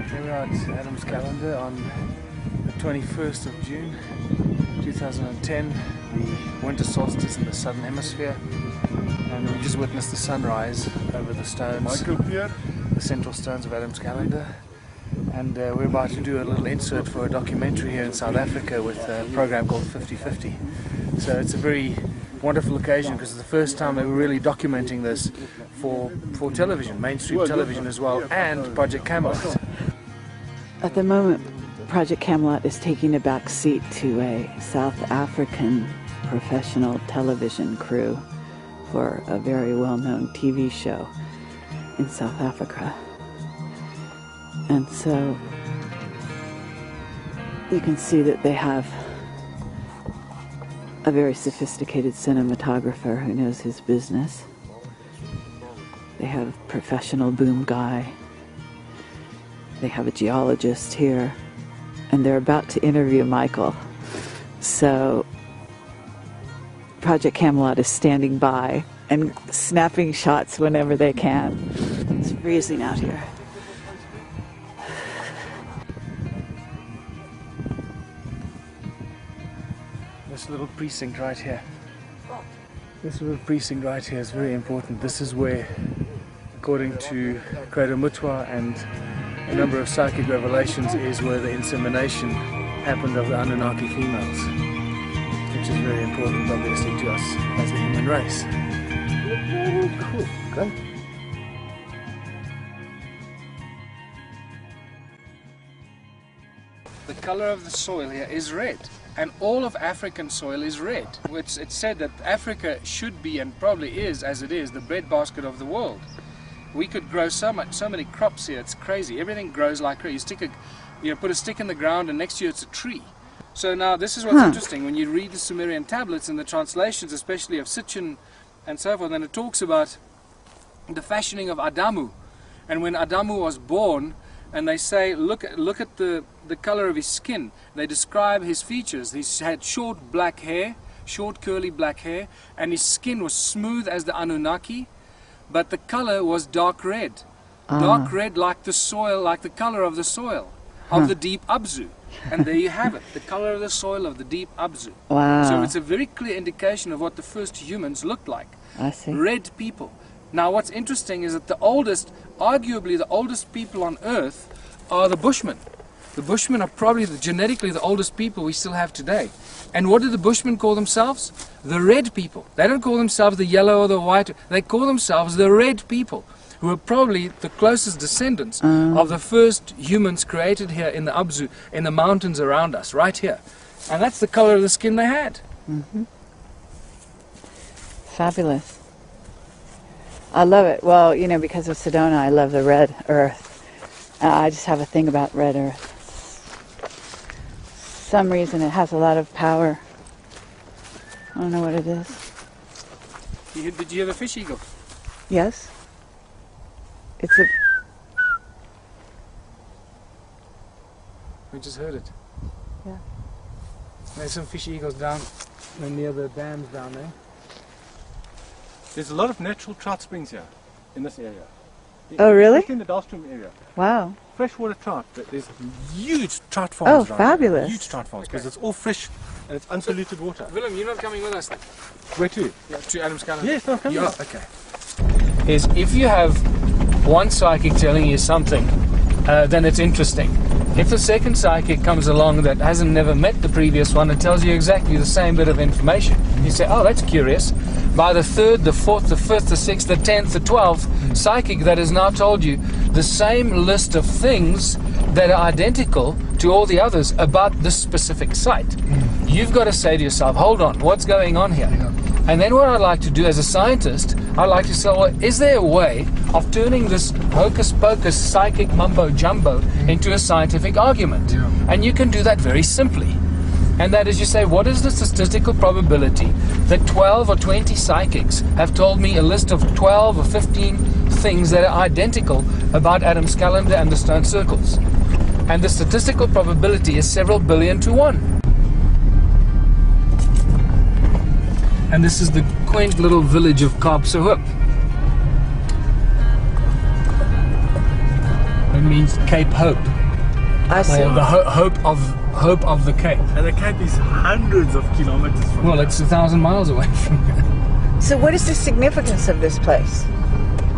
Here we are at Adam's calendar on the 21st of June 2010, the winter solstice in the southern hemisphere, and we just witnessed the sunrise over the stones, the central stones of Adam's calendar, and we're about to do a little insert for a documentary here in South Africa with a program called 50/50. So it's a very wonderful occasion because it's the first time that we're really documenting this for television, mainstream television as well, and Project Camelot. At the moment, Project Camelot is taking a back seat to a South African professional television crew for a very well-known TV show in South Africa. And so you can see that they have a very sophisticated cinematographer who knows his business. They have a professional boom guy. They have a geologist here, and they're about to interview Michael. So Project Camelot is standing by and snapping shots whenever they can. It's freezing out here. This little precinct right here. This little precinct right here is very important. This is where, according to Creator Mutwa and a number of psychic revelations, is where the insemination happened of the Anunnaki females, which is very important obviously to us as a human race. Cool. Okay. The color of the soil here is red, and all of African soil is red. It's said that Africa should be, and probably is as it is, the breadbasket of the world. We could grow so many crops here. It's crazy. Everything grows like crazy. You put a stick in the ground, and next to you it's a tree. So now this is what's interesting when you read the Sumerian tablets and the translations, especially of Sitchin and so forth. And it talks about the fashioning of Adamu, and when Adamu was born, and they say, look at the color of his skin. They describe his features. He had short black hair, short curly black hair, and his skin was smooth as the Anunnaki. But the color was dark red. Dark red like the soil, like the color of the soil of the deep Abzu. And there you have it, the color of the soil of the deep Abzu. Wow. So it's a very clear indication of what the first humans looked like. I see. Red people. Now what's interesting is that the oldest, arguably the oldest people on Earth are the Bushmen. The Bushmen are probably genetically the oldest people we still have today. And what do the Bushmen call themselves? The red people. They don't call themselves the yellow or the white. They call themselves the red people, who are probably the closest descendants of the first humans created here in the Abzu, in the mountains around us, right here. And that's the color of the skin they had. Mm-hmm. Fabulous. I love it. Well, you know, because of Sedona, I love the red earth. I just have a thing about red earth. For some reason it has a lot of power. I don't know what it is. Did you have a fish eagle? Yes. It's a... We just heard it. Yeah. There's some fish eagles down near the dams down there. There's a lot of natural trout springs here in this area. Oh, really? Especially in the Dalstrom area. Wow. Freshwater trout. There's huge trout farms. Oh, fabulous. Huge trout farms, because it's all fresh and it's unpolluted water. Willem, you're not coming with us then? Where to? Yeah, to Adam's calendar. Yes, no, I'm coming. Yeah, okay. Is if you have one psychic telling you something, then it's interesting. If the second psychic comes along that hasn't never met the previous one and tells you exactly the same bit of information, you say, oh, that's curious. By the third, the fourth, the fifth, the sixth, the 10th, the 12th psychic that has now told you the same list of things that are identical to all the others about this specific site. You've got to say to yourself, hold on, what's going on here? And then what I'd like to do as a scientist, I'd like to say, well, is there a way of turning this hocus-pocus psychic mumbo-jumbo into a scientific argument? And you can do that very simply. And that is, you say, what is the statistical probability that 12 or 20 psychics have told me a list of 12 or 15 things that are identical about Adam's calendar and the stone circles? And the statistical probability is several billion to 1. And this is the quaint little village of Kaapsehoop. It means Cape Hope. I see. Or the hope of the Cape. And the Cape is hundreds of kilometers from Well, it's 1,000 miles away from here. So what is the significance of this place?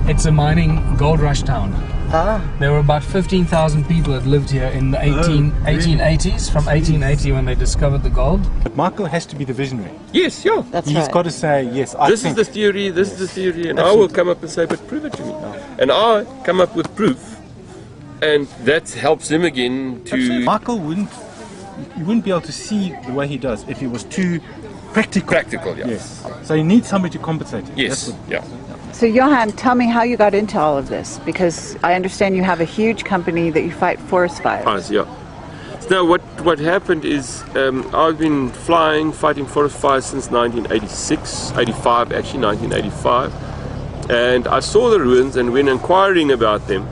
It's a mining gold rush town. Ah. There were about 15,000 people that lived here in the 1880s, from 1880 when they discovered the gold. But Michael has to be the visionary. Yes, yeah. That's He's right. got to say, yes, This is the theory, this is the theory, and I will come up and say, but prove it to me. And I come up with proof, and that helps him again to... Michael wouldn't be able to see the way he does if he was too practical. Practical, yeah. Yes. So you need somebody to compensate him. Yes, That's what- yeah. So Johan, tell me how you got into all of this, because I understand you have a huge company that you fight forest fires. Yeah. So what happened is I've been fighting forest fires since 1986, 85 actually, 1985. And I saw the ruins, and when inquiring about them,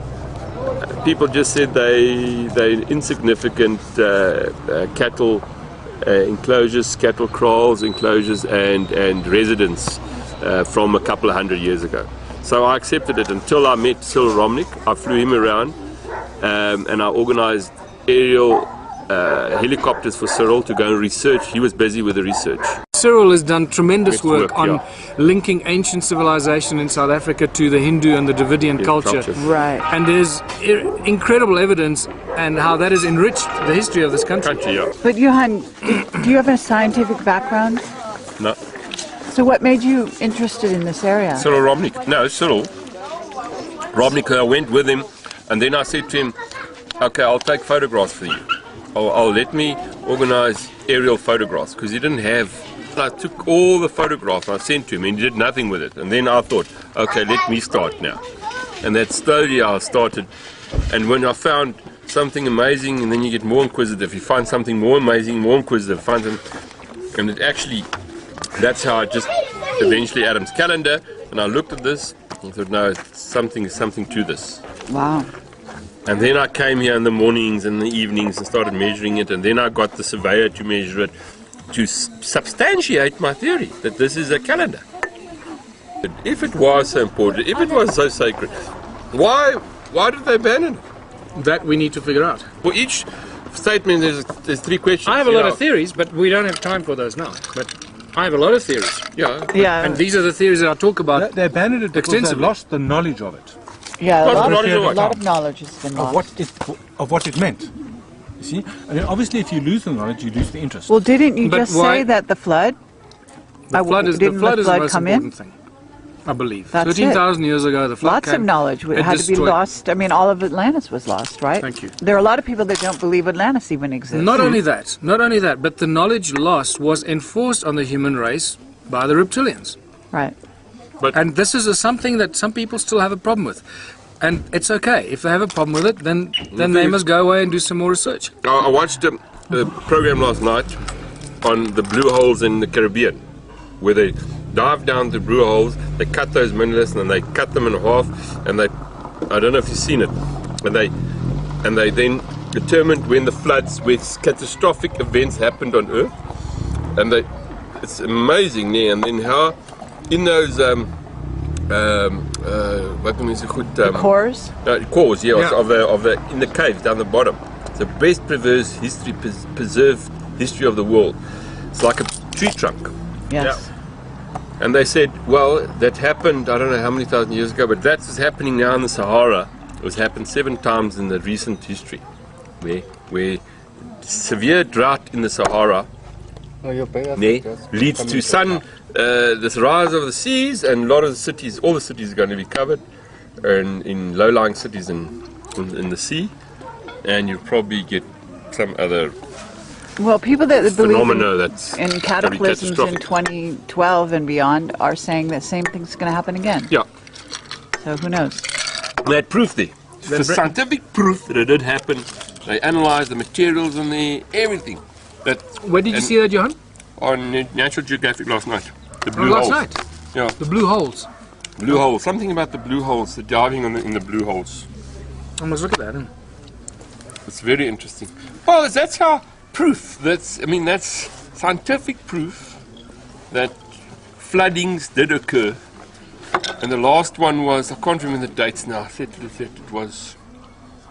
people just said they're insignificant cattle enclosures, cattle kraals enclosures, and residents from a couple of hundred years ago. So I accepted it until I met Cyril Romnick. I flew him around and I organized aerial helicopters for Cyril to go and research. He was busy with the research. Cyril has done tremendous work on yeah. linking ancient civilization in South Africa to the Hindu and the Dravidian culture. Right. And there's incredible evidence and how that has enriched the history of this country. Yeah. But Johan, do you have a scientific background? No. So what made you interested in this area? Cyril Romnick. No, Cyril Romnick. I went with him, and then I said to him, okay, I'll take photographs for you. I'll let me organize aerial photographs, because he didn't have... I took all the photographs I sent to him, and he did nothing with it. And then I thought, okay, let me start now. And that slowly I started. And when I found something amazing, and then you get more inquisitive, you find something more amazing, more inquisitive, find something, and it actually... That's how I just eventually Adam's calendar, and I looked at this and thought, no, it's something to this. Wow. And then I came here in the mornings and the evenings and started measuring it, and then I got the surveyor to measure it to substantiate my theory that this is a calendar. If it was so important, if it was so sacred, why did they abandon it? That we need to figure out. For each statement, there's three questions. I have a lot of theories, but we don't have time for those now. But I have a lot of theories. Yeah. Yeah. And these are the theories that I talk about. They abandoned it because they Extensively. lost the knowledge of it, Yeah, Lot a of knowledge of a what? lot of knowledge has been lost. of what it meant. You see, I mean, obviously, if you lose the knowledge, you lose the interest. Well, didn't you But just why- say that the flood? The flood is didn't the flood most come in? important thing, I believe. That's 13,000 years ago, the flood Lots came. of knowledge It had to be destroyed- lost. I mean, all of Atlantis was lost, right? Thank you. There are a lot of people that don't believe Atlantis even exists. Not only that, but the knowledge lost was enforced on the human race by the reptilians. Right. And this is something that some people still have a problem with. And it's okay. If they have a problem with it, then they must go away and do some more research. I watched a program last night on the blue holes in the Caribbean, where they dive down the blue holes, they cut those monoliths, and they cut them in half, and I don't know if you've seen it, and they then determined when the floods, when catastrophic events happened on Earth, and it's amazing there, and then how in those what can we say, Cores? cores, yeah, Yeah. of the in the caves down the bottom. It's the best preserved history of the world. It's like a tree trunk. Yes. And they said, well, that happened, I don't know how many thousand years ago, but that's what's happening now in the Sahara. It was happened 7 times in the recent history. where severe drought in the Sahara leads to this rise of the seas, and a lot of the cities, all the cities are going to be covered in low-lying cities in the sea, and you'll probably get some other Well, people that believe in cataclysms in 2012 and beyond are saying the same thing's going to happen again. Yeah. So who knows? They had proof there. The scientific proof that it did happen. They analysed the materials and everything. Where did you see that, Johan? On Natural Geographic last night. The blue holes. Last night? Yeah. The blue holes. Blue holes. Something about the blue holes. The diving in the blue holes. I must look at that. It's very interesting. Well, that's how proof. That's scientific proof that floodings did occur. And the last one was, I can't remember the dates now. I said it was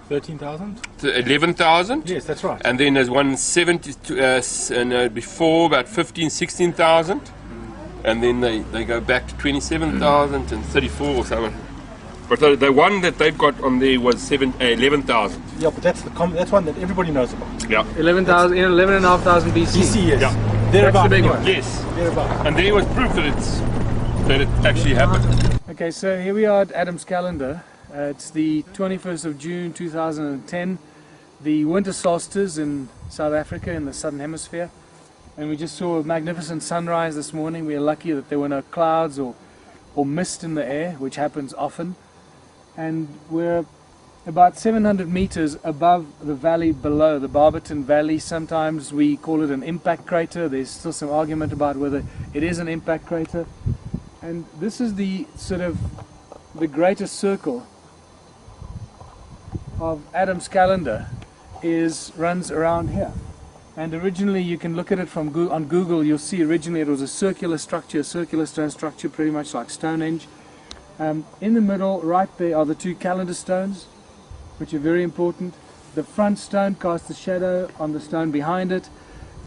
13,000? 11,000. Yes, that's right. And then there's one 70 before about 15, 16,000. And then they go back to 27,000 and 34 or something. But the one that they've got on there was 11,000. Yeah, but that's one that everybody knows about. Yeah. 11,500 BC. BC, yes. Yeah. That's the big one. Yes. Thereabout. And there was proof that it actually happened. Okay, so here we are at Adam's calendar. It's the 21st of June 2010, the winter solstice in South Africa in the southern hemisphere. And we just saw a magnificent sunrise this morning. We are lucky that there were no clouds or mist in the air, which happens often. And we're about 700 meters above the valley below, the Barberton Valley. Sometimes we call it an impact crater. There's still some argument about whether it is an impact crater. And this is the the greater circle of Adam's calendar runs around here. And originally, you can look at it on Google, you'll see originally it was a circular structure, a circular stone structure, pretty much like Stonehenge. In the middle, right there, are the two calendar stones, which are very important. The front stone casts a shadow on the stone behind it,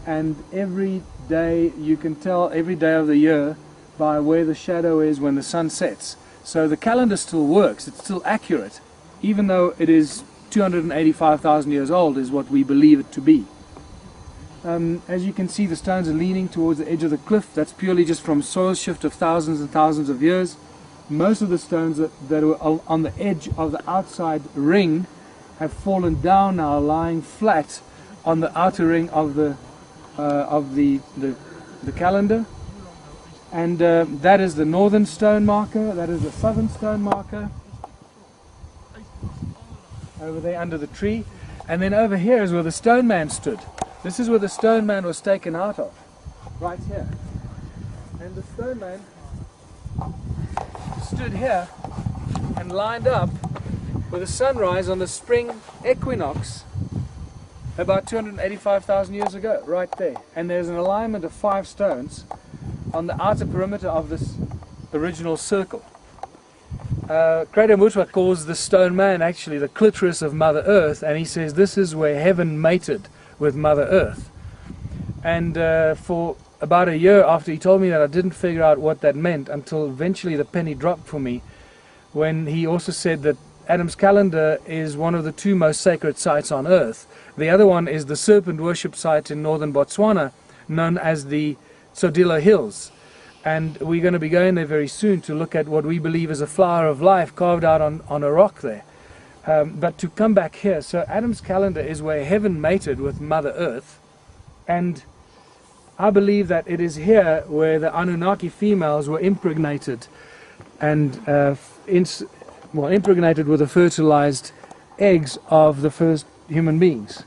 and every day, you can tell every day of the year by where the shadow is when the sun sets. So the calendar still works, it's still accurate, even though it is 285,000 years old, is what we believe it to be. As you can see, the stones are leaning towards the edge of the cliff. That's purely just from soil shift of thousands and thousands of years. Most of the stones that were on the edge of the outside ring have fallen down now, lying flat on the outer ring of the calendar. And that is the northern stone marker, that is the southern stone marker, over there under the tree. And then over here is where the stone man stood. This is where the stone man was taken out of, right here. And the stone man stood here and lined up with the sunrise on the spring equinox about 285,000 years ago, right there. And there's an alignment of 5 stones on the outer perimeter of this original circle. Credo Mutwa calls the stone man actually the clitoris of Mother Earth, and he says this is where heaven mated with Mother Earth. And for about a year after he told me that, I didn't figure out what that meant until eventually the penny dropped for me, when he also said that Adam's calendar is one of the 2 most sacred sites on Earth. The other one is the serpent worship site in northern Botswana, known as the Tsodilo Hills. And we're going to be going there very soon to look at what we believe is a flower of life carved out on a rock there. But to come back here, so Adam's calendar is where heaven mated with Mother Earth, and I believe that it is here where the Anunnaki females were impregnated, and impregnated with the fertilized eggs of the first human beings.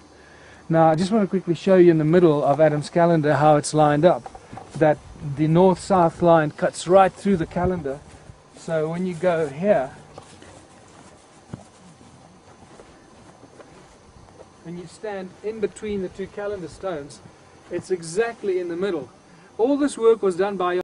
Now, I just want to quickly show you in the middle of Adam's calendar how it's lined up, that the north-south line cuts right through the calendar. So when you go here, when you stand in between the 2 calendar stones, it's exactly in the middle. All this work was done by